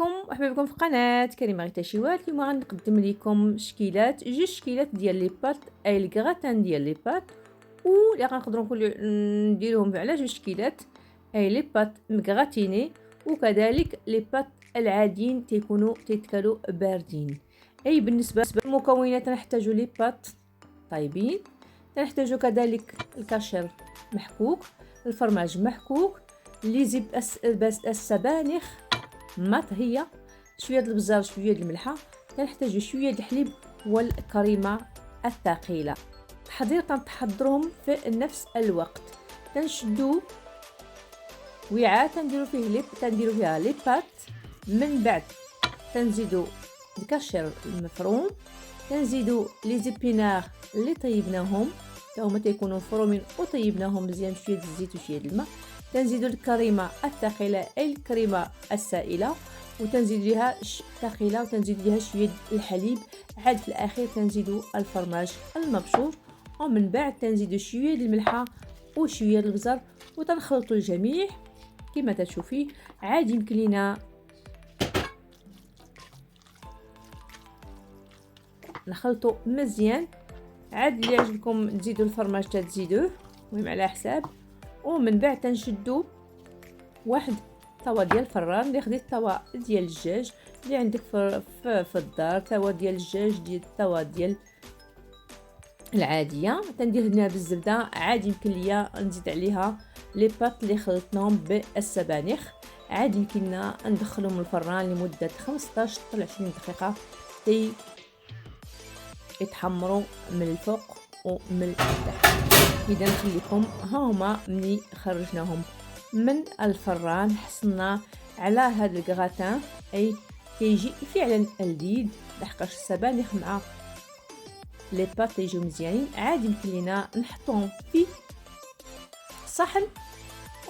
بكم مرحبا بكم في قناه كريمه غيتا شيوات. اليوم غنقدم لكم جوج شكيلات ديال لي بات اي الكغاتان ديال لي بات، واللي غنقدروا نديروهم على جوج شكيلات اي لي بات مكغاتيني، وكذلك لي بات العاديين تيتكلوا باردين. اي بالنسبه للمكونات نحتاج لي بات طيبين، نحتاج كذلك الكاشير محكوك، الفرماج محكوك، لي زيب السبانخ مطهيه، شويه د البزار، شويه د الملحه، كنحتاجو شويه د الحليب والكريمه الثقيله. التحضير تنحضرهم في نفس الوقت. تنشدو وعاء تنديرو فيها لي بات، من بعد تنزيدو الكاشير المفروم، تنزيدو لي زيبينار اللي طيبناهم تا هما تيكونوا مفرومين وطيبناهم مزيان بشويه د الزيت وشويه د الماء، تنزيدو الكريمه الثقيله اي الكريمه السائله، وتنزيد ليها ثقيله، وتنزيد ليها شويه الحليب، عاد في الاخير تنزيدو الفرماج المبشور، ومن بعد تنزيدو شويه د الملحه وشويه د البزر، وتنخلطوا الجميع كما تشوفي. عاد يمكن لينا نخلطوا مزيان. عاد اللي يعجبكم تزيدوا الفرماج تزيدوه، المهم على حساب. ومن بعد تنشدوا واحد طاوه ديال الفران، اللي خديت طاوه ديال الدجاج اللي عندك في الدار، طاوه ديال الدجاج ديال الطاوه ديال العاديه، تندير هنا بالزبده. عاد يمكن ليا نزيد عليها لي بات اللي خلطناهم بالسبانخ، عاد يمكن لنا ندخلهم الفران لمده 15 حتى 20 دقيقه يتحمروا من الفوق ومن التحت. اذا نخليكم ها هما ملي خرجناهم من الفران حصلنا على هذا الكغاتان، اي كيجي فعلا لذيذ لحقاش السبانخ مع لي بات يجيو مزيانين. عاد يمكن لينا نحطوهم في صحن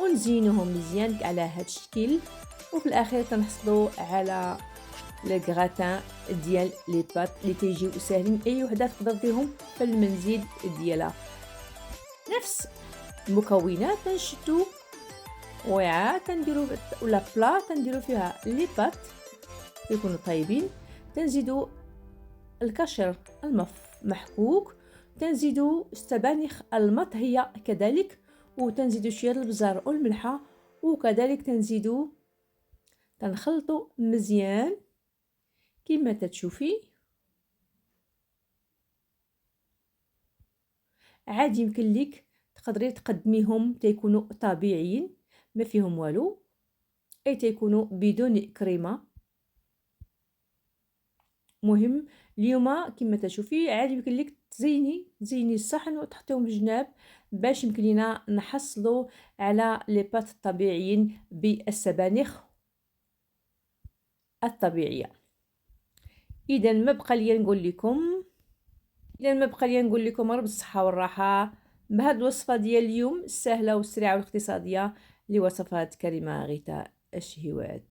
ونزينوهم مزيان على هذا الشكل، وفي الاخير تنحصلوا على لي غراتان ديال لي بات اللي تيجيو ساهلين، اي وحده تقدر ديرهم في المنزل ديالها. نفس المكونات تنشدو وعاء تنديرو ولا بلا تنديرو فيها لي بات يكونوا طيبين، تنزيدو الكاشير محكوك، تنزيدو السبانخ المطهيه كذلك، وتنزيدو شويه البزار والملحه، وكذلك تنخلطوا مزيان كما تتشوفي. عاد يمكن لك تقدري تقدميهم تيكونوا طبيعيين ما فيهم والو، اي تيكونوا بدون كريمه. مهم اليوم كما تشوفي عاد يمكن لك تزيني الصحن وتحطيهم بجناب باش يمكن لنا نحصلوا على لي بات الطبيعيين بالسبانخ الطبيعيه. اذا ما بقى لي نقول لكم غير بالصحه والراحه بهاد الوصفه ديال اليوم السهله والسريعه والاقتصاديه اللي وصفات كريمه غيتا الشهيوات.